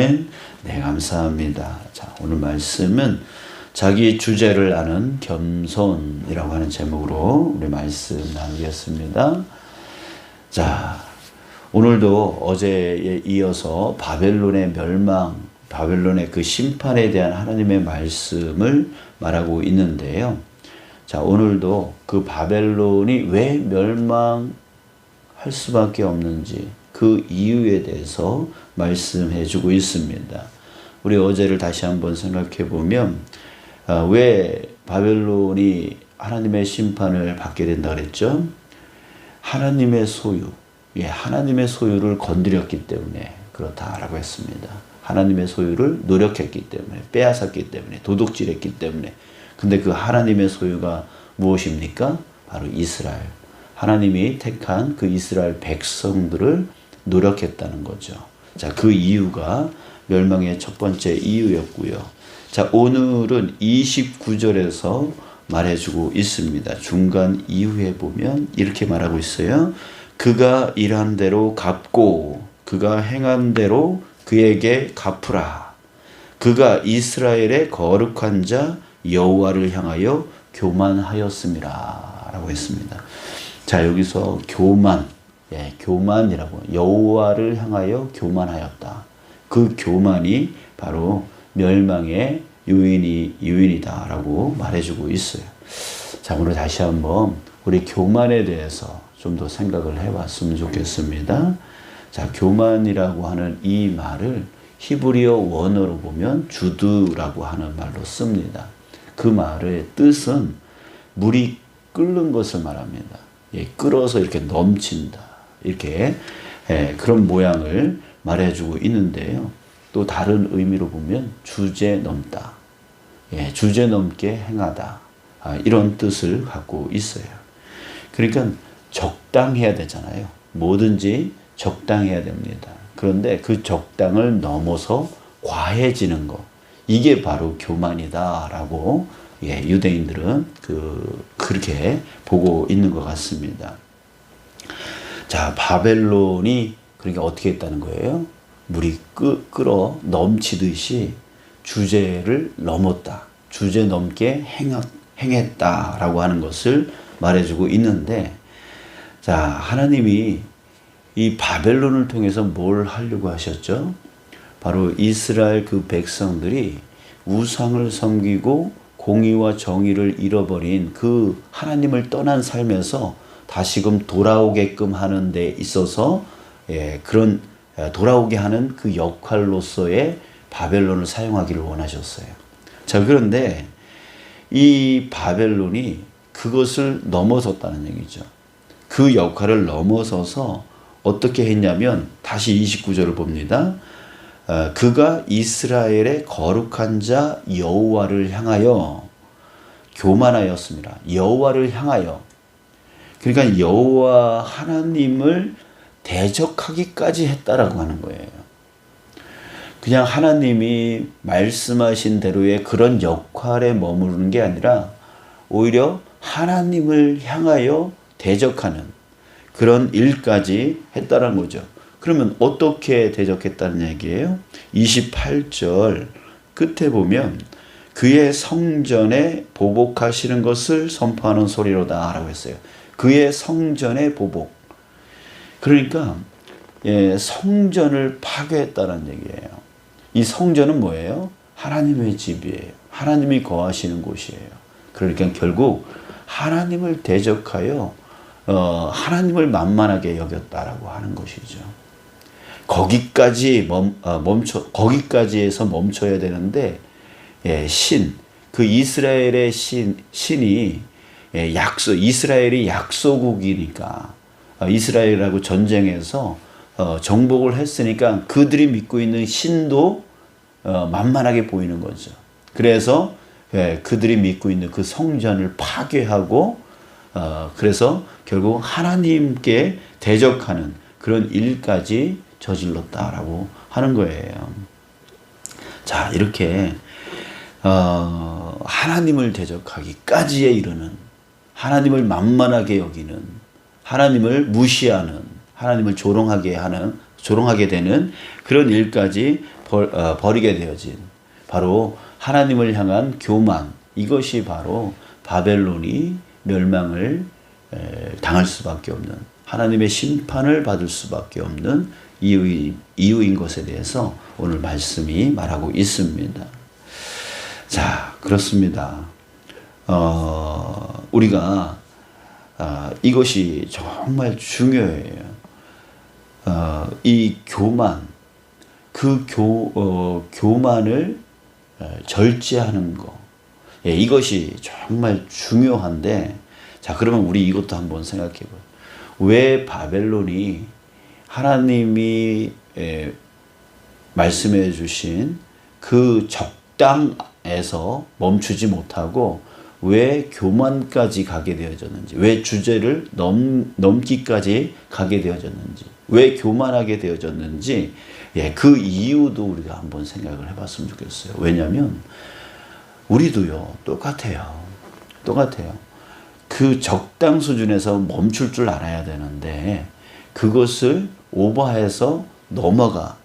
아멘. 네, 감사합니다. 자, 오늘 말씀은 자기 주제를 아는 겸손이라고 하는 제목으로 우리 말씀 나누겠습니다. 자, 오늘도 어제에 이어서 바벨론의 멸망, 바벨론의 그 심판에 대한 하나님의 말씀을 말하고 있는데요. 자, 오늘도 그 바벨론이 왜 멸망할 수밖에 없는지 그 이유에 대해서 말씀해 주고 있습니다. 우리 어제를 다시 한번 생각해 보면 왜 바벨론이 하나님의 심판을 받게 된다 그랬죠? 하나님의 소유, 하나님의 소유를 건드렸기 때문에 그렇다라고 했습니다. 하나님의 소유를 노력했기 때문에, 빼앗았기 때문에, 도둑질했기 때문에. 근데 그 하나님의 소유가 무엇입니까? 바로 이스라엘. 하나님이 택한 그 이스라엘 백성들을 노력했다는 거죠. 자, 그 이유가 멸망의 첫 번째 이유였고요. 자, 오늘은 29절에서 말해주고 있습니다. 중간 이후에 보면 이렇게 말하고 있어요. 그가 일한 대로 갚고 그가 행한 대로 그에게 갚으라. 그가 이스라엘의 거룩한 자 여호와를 향하여 교만하였음이라 라고 했습니다. 자, 여기서 교만이라고, 여호와를 향하여 교만하였다. 그 교만이 바로 멸망의 요인이다 라고 말해주고 있어요. 자, 오늘 다시 한번 우리 교만에 대해서 좀 더 생각을 해봤으면 좋겠습니다. 자, 교만이라고 하는 이 말을 히브리어 원어로 보면 주드라고 하는 말로 씁니다. 그 말의 뜻은 물이 끓는 것을 말합니다. 끓어서 이렇게 넘친다. 이렇게 그런 모양을 말해주고 있는데요. 또 다른 의미로 보면 주제 넘다. 주제 넘게 행하다. 이런 뜻을 갖고 있어요. 그러니까 적당해야 되잖아요. 뭐든지 적당해야 됩니다. 그런데 그 적당을 넘어서 과해지는 것. 이게 바로 교만이다라고 유대인들은 그렇게 보고 있는 것 같습니다. 자, 바벨론이 그러니까 어떻게 했다는 거예요? 물이 끓어 넘치듯이 주제를 넘었다. 주제 넘게 행했다라고 하는 것을 말해주고 있는데, 자, 하나님이 이 바벨론을 통해서 뭘 하려고 하셨죠? 바로 이스라엘 그 백성들이 우상을 섬기고 공의와 정의를 잃어버린 그 하나님을 떠난 삶에서 다시금 돌아오게끔 하는 데 있어서 그런 돌아오게 하는 그 역할로서의 바벨론을 사용하기를 원하셨어요. 자, 그런데 이 바벨론이 그것을 넘어섰다는 얘기죠. 그 역할을 넘어서서 어떻게 했냐면 다시 29절을 봅니다. 그가 이스라엘의 거룩한 자 여호와를 향하여 교만하였습니다. 여호와를 향하여. 그러니까 여호와 하나님을 대적하기까지 했다라고 하는 거예요. 그냥 하나님이 말씀하신 대로의 그런 역할에 머무르는 게 아니라 오히려 하나님을 향하여 대적하는 그런 일까지 했다는 거죠. 그러면 어떻게 대적했다는 얘기예요? 28절 끝에 보면 그의 성전에 보복하시는 것을 선포하는 소리로다 라고 했어요. 그의 성전에 보복. 그러니까 성전을 파괴했다는 얘기예요. 이 성전은 뭐예요? 하나님의 집이에요. 하나님이 거하시는 곳이에요. 그러니까 결국 하나님을 대적하여 하나님을 만만하게 여겼다라고 하는 것이죠. 거기까지에서 멈춰야 되는데, 그 이스라엘의 신이 이스라엘이 약소국이니까, 이스라엘하고 전쟁에서 정복을 했으니까 그들이 믿고 있는 신도 만만하게 보이는 거죠. 그래서 그들이 믿고 있는 그 성전을 파괴하고, 그래서 결국 하나님께 대적하는 그런 일까지 저질렀다라고 하는 거예요. 자, 이렇게 하나님을 대적하기까지에 이르는, 하나님을 만만하게 여기는, 하나님을 무시하는, 하나님을 조롱하게 되는 그런 일까지 버리게 되어진 바로 하나님을 향한 교만, 이것이 바로 바벨론이 멸망을 당할 수밖에 없는, 하나님의 심판을 받을 수밖에 없는 이유인 것에 대해서 오늘 말씀이 말하고 있습니다. 자, 그렇습니다. 우리가 이것이 정말 중요해요. 이 교만, 그 교만을 절제하는 거, 이것이 정말 중요한데, 자, 그러면 우리 이것도 한번 생각해 봐요. 왜 바벨론이 하나님이 말씀해 주신 그 적당에서 멈추지 못하고 왜 교만까지 가게 되어졌는지, 왜 주제를 넘기까지 가게 되어졌는지, 왜 교만하게 되어졌는지, 그 이유도 우리가 한번 생각을 해봤으면 좋겠어요. 왜냐하면 우리도요, 똑같아요. 그 적당 수준에서 멈출 줄 알아야 되는데 그것을 오버해서 넘어가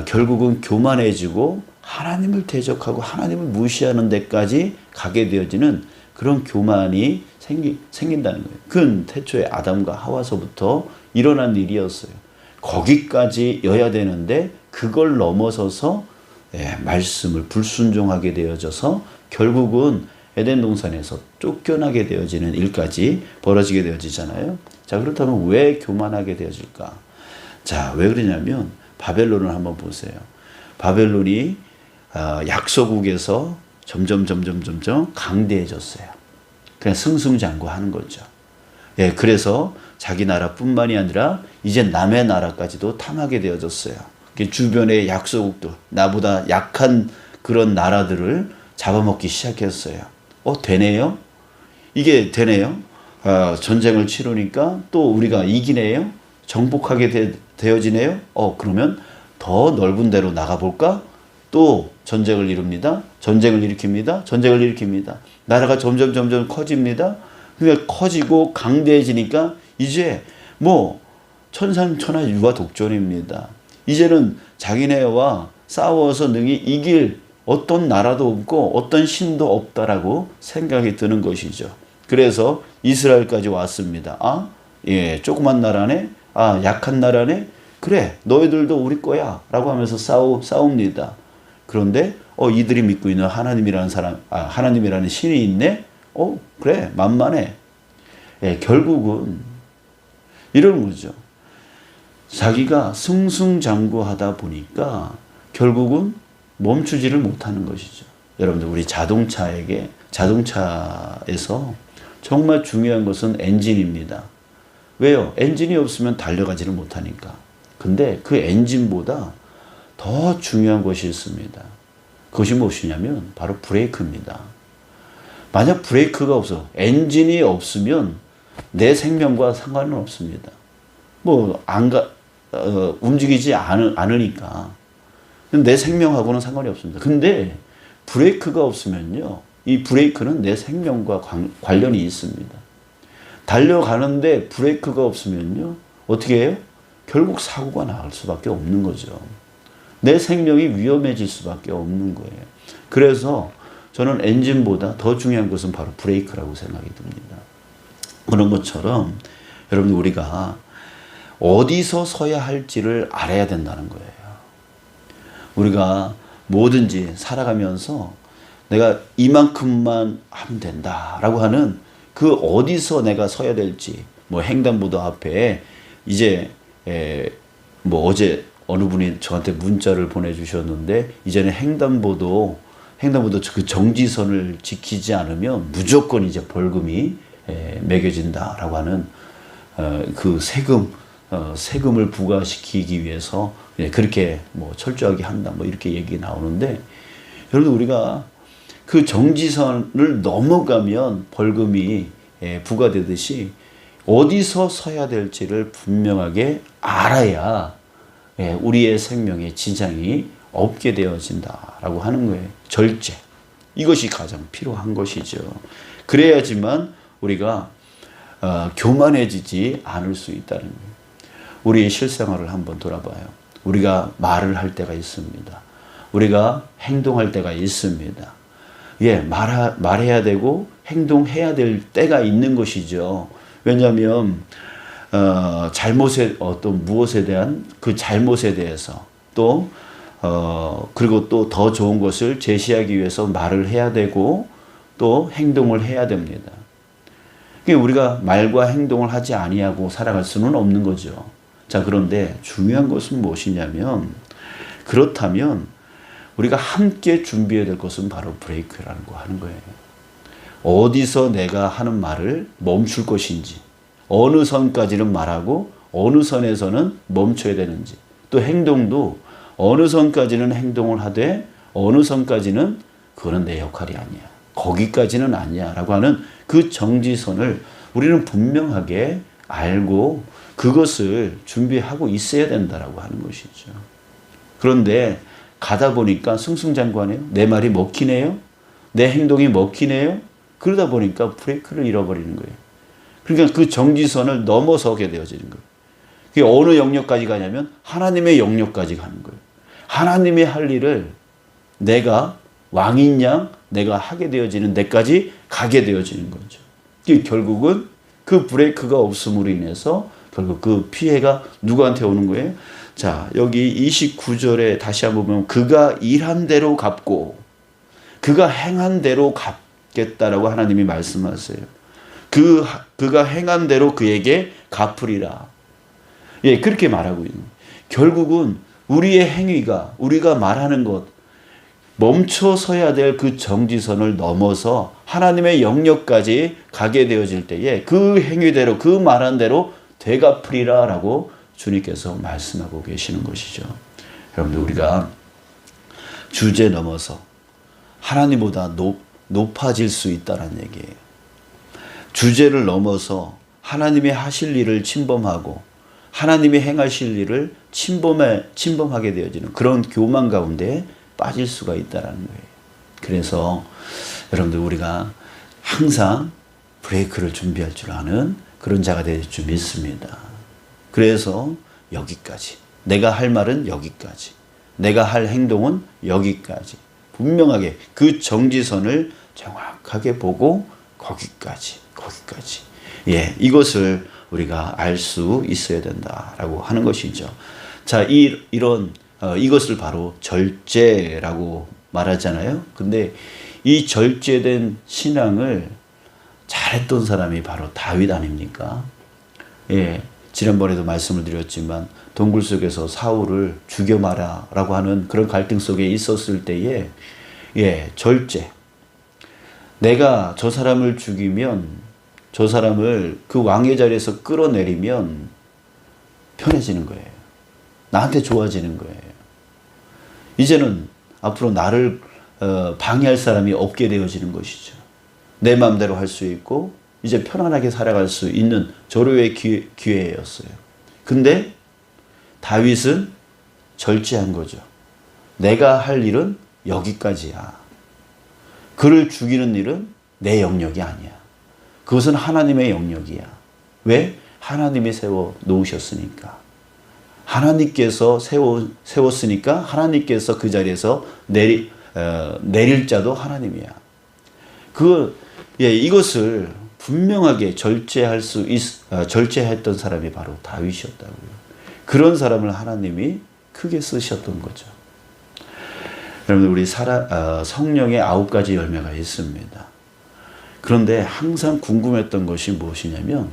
결국은 교만해지고 하나님을 대적하고 하나님을 무시하는 데까지 가게 되어지는 그런 교만이 생긴다는 거예요. 그건 태초에 아담과 하와서부터 일어난 일이었어요. 거기까지 여야 되는데 그걸 넘어서서 말씀을 불순종하게 되어져서 결국은 에덴 동산에서 쫓겨나게 되어지는 일까지 벌어지게 되어지잖아요. 자, 그렇다면 왜 교만하게 되어질까? 자, 왜 그러냐면 바벨론을 한번 보세요. 바벨론이 약소국에서 점점 강대해졌어요. 그냥 승승장구하는 거죠. 그래서 자기 나라뿐만이 아니라 이제 남의 나라까지도 탐하게 되어졌어요. 주변의 약소국들, 나보다 약한 그런 나라들을 잡아먹기 시작했어요. 되네요? 이게 되네요? 전쟁을 치르니까 또 우리가 이기네요? 정복하게 되어지네요? 그러면 더 넓은 데로 나가볼까? 또 전쟁을 이룹니다. 전쟁을 일으킵니다. 나라가 점점 커집니다. 그러니까 커지고 강대해지니까 이제 뭐 천상천하 유아독존입니다. 이제는 자기네와 싸워서 능히 이길 어떤 나라도 없고 어떤 신도 없다라고 생각이 드는 것이죠. 그래서 이스라엘까지 왔습니다. 조그만 나라네? 약한 나라네? 그래, 너희들도 우리 거야 라고 하면서 싸웁니다. 그런데 이들이 믿고 있는 하나님이라는 신이 있네? 그래, 만만해. 결국은 이런 거죠. 자기가 승승장구하다 보니까 결국은 멈추지를 못하는 것이죠. 여러분들, 우리 자동차에서 정말 중요한 것은 엔진입니다. 왜요? 엔진이 없으면 달려가지를 못하니까. 근데 그 엔진보다 더 중요한 것이 있습니다. 그것이 무엇이냐면 바로 브레이크입니다. 만약 브레이크가 없어, 엔진이 없으면 내 생명과 상관은 없습니다. 움직이지 않으니까. 내 생명하고는 상관이 없습니다. 근데 브레이크가 없으면요, 이 브레이크는 내 생명과 관련이 있습니다. 달려가는데 브레이크가 없으면요, 어떻게 해요? 결국 사고가 날 수밖에 없는 거죠. 내 생명이 위험해질 수밖에 없는 거예요. 그래서 저는 엔진보다 더 중요한 것은 바로 브레이크라고 생각이 듭니다. 그런 것처럼 여러분들, 우리가 어디서 서야 할지를 알아야 된다는 거예요. 우리가 뭐든지 살아가면서 내가 이만큼만 하면 된다라고 하는 그 어디서 내가 서야 될지, 횡단보도 앞에 이제 어제 어느 분이 저한테 문자를 보내주셨는데, 이제는 횡단보도 그 정지선을 지키지 않으면 무조건 이제 벌금이 매겨진다라고 하는 그 세금을 부과시키기 위해서 그렇게 철저하게 한다, 이렇게 얘기 나오는데, 여러분, 우리가 그 정지선을 넘어가면 벌금이 부과되듯이 어디서 서야 될지를 분명하게 알아야 우리의 생명에 지장이 없게 되어진다라고 하는 거예요. 절제. 이것이 가장 필요한 것이죠. 그래야지만 우리가 교만해지지 않을 수 있다는 거예요. 우리의 실생활을 한번 돌아봐요. 우리가 말을 할 때가 있습니다. 우리가 행동할 때가 있습니다. 예, 말해야 되고 행동해야 될 때가 있는 것이죠. 왜냐하면 어떤 무엇에 대한 그 잘못에 대해서 또 그리고 또 더 좋은 것을 제시하기 위해서 말을 해야 되고 또 행동을 해야 됩니다. 우리가 말과 행동을 하지 아니하고 살아갈 수는 없는 거죠. 자, 그런데 중요한 것은 무엇이냐면, 그렇다면 우리가 함께 준비해야 될 것은 바로 브레이크라는 거 하는 거예요. 어디서 내가 하는 말을 멈출 것인지, 어느 선까지는 말하고 어느 선에서는 멈춰야 되는지, 또 행동도 어느 선까지는 행동을 하되 어느 선까지는 그거는 내 역할이 아니야, 거기까지는 아니야 라고 하는 그 정지선을 우리는 분명하게 알고 그것을 준비하고 있어야 된다라고 하는 것이죠. 그런데 가다 보니까 승승장구하네요. 내 말이 먹히네요. 내 행동이 먹히네요. 그러다 보니까 브레이크를 잃어버리는 거예요. 그러니까 그 정지선을 넘어서게 되어지는 거예요. 그게 어느 영역까지 가냐면 하나님의 영역까지 가는 거예요. 하나님이 할 일을 내가 왕인 양 내가 하게 되어지는 데까지 가게 되어지는 거죠. 결국은 그 브레이크가 없음으로 인해서 결국 그 피해가 누구한테 오는 거예요? 자, 여기 29절에 다시 한번 보면 그가 일한 대로 갚고 그가 행한 대로 갚겠다라고 하나님이 말씀하세요. 그가 행한 대로 그에게 갚으리라. 예, 그렇게 말하고 있는 거예요. 결국은 우리의 행위가, 우리가 말하는 것, 멈춰서야 될 그 정지선을 넘어서 하나님의 영역까지 가게 되어질 때에 그 행위대로, 그 말한 대로 되갚으리라 라고 주님께서 말씀하고 계시는 것이죠. 여러분들, 우리가 주제 넘어서 하나님보다 높아질 수 있다는 얘기예요. 주제를 넘어서 하나님이 하실 일을 침범하고 하나님이 행하실 일을 침범하게 되어지는 그런 교만 가운데 빠질 수가 있다는 거예요. 그래서 여러분들, 우리가 항상 브레이크를 준비할 줄 아는 그런 자가 될 줄 믿습니다. 그래서 여기까지, 내가 할 말은 여기까지, 내가 할 행동은 여기까지, 분명하게 그 정지선을 정확하게 보고 거기까지. 예, 이것을 우리가 알 수 있어야 된다라고 하는 것이죠. 자, 이것을 바로 절제라고 말하잖아요. 근데 이 절제된 신앙을 잘했던 사람이 바로 다윗 아닙니까? 예, 지난번에도 말씀을 드렸지만 동굴 속에서 사울을 죽여마라라고 하는 그런 갈등 속에 있었을 때에 예, 절제. 내가 저 사람을 죽이면, 저 사람을 그 왕의 자리에서 끌어내리면 편해지는 거예요. 나한테 좋아지는 거예요. 이제는 앞으로 나를 방해할 사람이 없게 되어지는 것이죠. 내 마음대로 할 수 있고 이제 편안하게 살아갈 수 있는 절호의 기회였어요. 근데 다윗은 절제한 거죠. 내가 할 일은 여기까지야. 그를 죽이는 일은 내 영역이 아니야. 그것은 하나님의 영역이야. 왜? 하나님이 세워 놓으셨으니까. 하나님께서 세웠으니까 하나님께서 그 자리에서 내릴 자도 하나님이야. 이것을 분명하게 절제했던 사람이 바로 다윗이었다고요. 그런 사람을 하나님이 크게 쓰셨던 거죠. 여러분, 우리 성령의 9가지 열매가 있습니다. 그런데 항상 궁금했던 것이 무엇이냐면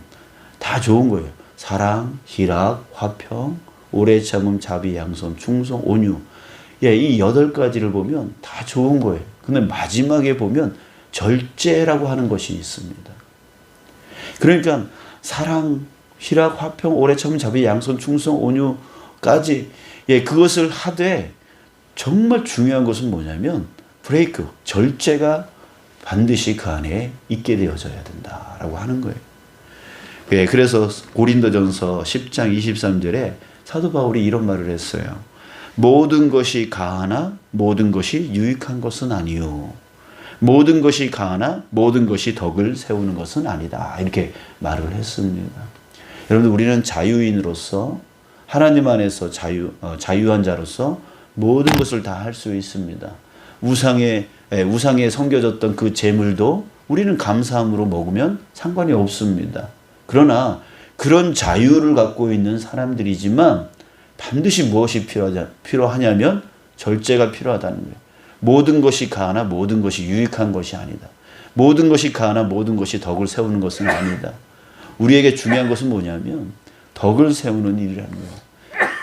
다 좋은 거예요. 사랑, 희락, 화평, 오래 참음, 자비, 양선, 충성, 온유. 예, 이 8가지를 보면 다 좋은 거예요. 근데 마지막에 보면 절제라고 하는 것이 있습니다. 그러니까 사랑, 희락, 화평, 오래 참음, 자비, 양선, 충성, 온유까지 예, 그것을 하되 정말 중요한 것은 뭐냐면 브레이크, 절제가 반드시 그 안에 있게 되어져야 된다라고 하는 거예요. 예, 그래서 고린도전서 10장 23절에 사도 바울이 이런 말을 했어요. 모든 것이 가하나 모든 것이 유익한 것은 아니요. 모든 것이 가하나 모든 것이 덕을 세우는 것은 아니다. 이렇게 말을 했습니다. 여러분, 우리는 자유인으로서 하나님 안에서 자유한 자로서 모든 것을 다 할 수 있습니다. 우상에 섬겨졌던 그 재물도 우리는 감사함으로 먹으면 상관이 없습니다. 그러나 그런 자유를 갖고 있는 사람들이지만 반드시 무엇이 필요하냐면 절제가 필요하다는 거예요. 모든 것이 가하나 모든 것이 유익한 것이 아니다. 모든 것이 가하나 모든 것이 덕을 세우는 것은 아니다. 우리에게 중요한 것은 뭐냐면 덕을 세우는 일이라는 거예요.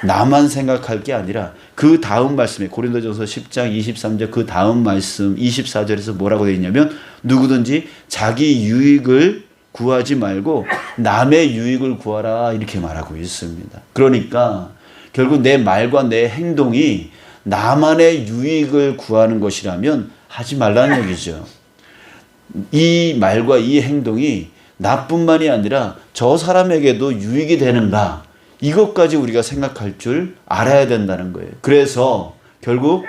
나만 생각할 게 아니라 그 다음 말씀에 고린도전서 10장 23절 그 다음 말씀 24절에서 뭐라고 되어 있냐면 누구든지 자기 유익을 구하지 말고 남의 유익을 구하라 이렇게 말하고 있습니다. 그러니까 결국 내 말과 내 행동이 나만의 유익을 구하는 것이라면 하지 말라는 얘기죠. 이 말과 이 행동이 나뿐만이 아니라 저 사람에게도 유익이 되는가 이것까지 우리가 생각할 줄 알아야 된다는 거예요. 그래서 결국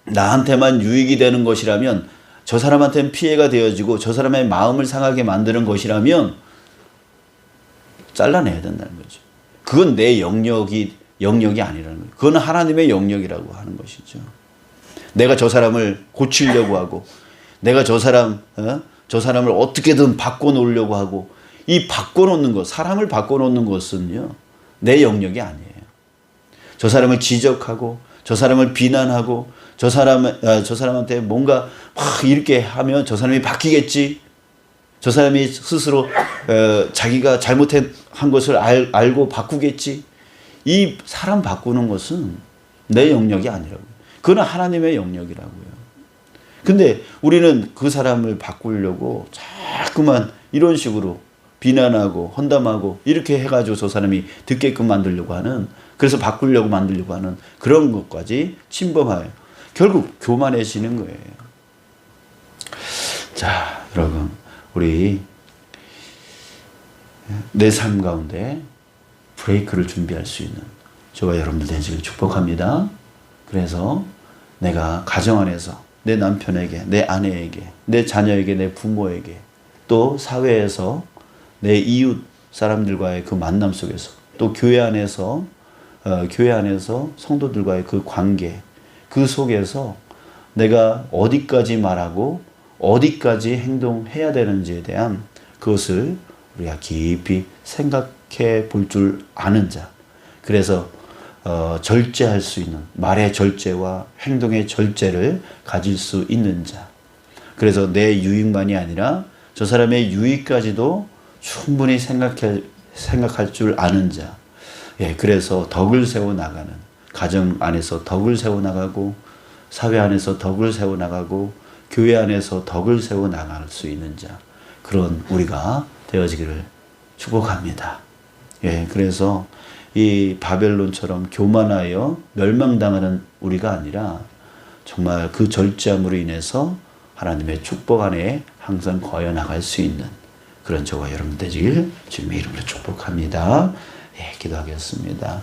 나한테만 유익이 되는 것이라면 저 사람한테는 피해가 되어지고 저 사람의 마음을 상하게 만드는 것이라면 잘라내야 된다는 거죠. 그건 내 영역이 아니라는 거예요. 그건 하나님의 영역이라고 하는 것이죠. 내가 저 사람을 고치려고 하고 내가 저 사람을 어떻게든 바꿔놓으려고 하고 이 바꿔놓는 것, 사람을 바꿔놓는 것은요. 내 영역이 아니에요. 저 사람을 지적하고 저 사람을 비난하고 저 사람한테 뭔가 막 이렇게 하면 저 사람이 바뀌겠지. 저 사람이 스스로 자기가 잘못한 것을 알고 바꾸겠지. 이 사람 바꾸는 것은 내 영역이 아니라고요. 그건 하나님의 영역이라고요. 근데 우리는 그 사람을 바꾸려고 자꾸만 이런 식으로 비난하고 헌담하고 이렇게 해가지고 저 사람이 듣게끔 만들려고 하는 그래서 바꾸려고 만들려고 하는 그런 것까지 침범하여 결국 교만해지는 거예요. 자, 여러분 우리 내 삶 가운데 브레이크를 준비할 수 있는 저와 여러분들 되시길 축복합니다. 그래서 내가 가정 안에서 내 남편에게, 내 아내에게, 내 자녀에게, 내 부모에게 또 사회에서 내 이웃 사람들과의 그 만남 속에서 또 교회 안에서 성도들과의 그 관계 그 속에서 내가 어디까지 말하고 어디까지 행동해야 되는지에 대한 그것을 우리가 깊이 생각해 볼 줄 아는 자. 그래서 절제할 수 있는 말의 절제와 행동의 절제를 가질 수 있는 자. 그래서 내 유익만이 아니라 저 사람의 유익까지도 충분히 생각할 줄 아는 자. 예, 그래서 덕을 세워 나가는 가정 안에서 덕을 세워 나가고 사회 안에서 덕을 세워 나가고 교회 안에서 덕을 세워 나갈 수 있는 자. 그런 우리가 되어지기를 축복합니다. 예, 그래서 이 바벨론처럼 교만하여 멸망당하는 우리가 아니라 정말 그 절제함으로 인해서 하나님의 축복 안에 항상 거여 나갈 수 있는 그런 저와 여러분 되시길 주님의 이름으로 축복합니다. 예, 기도하겠습니다.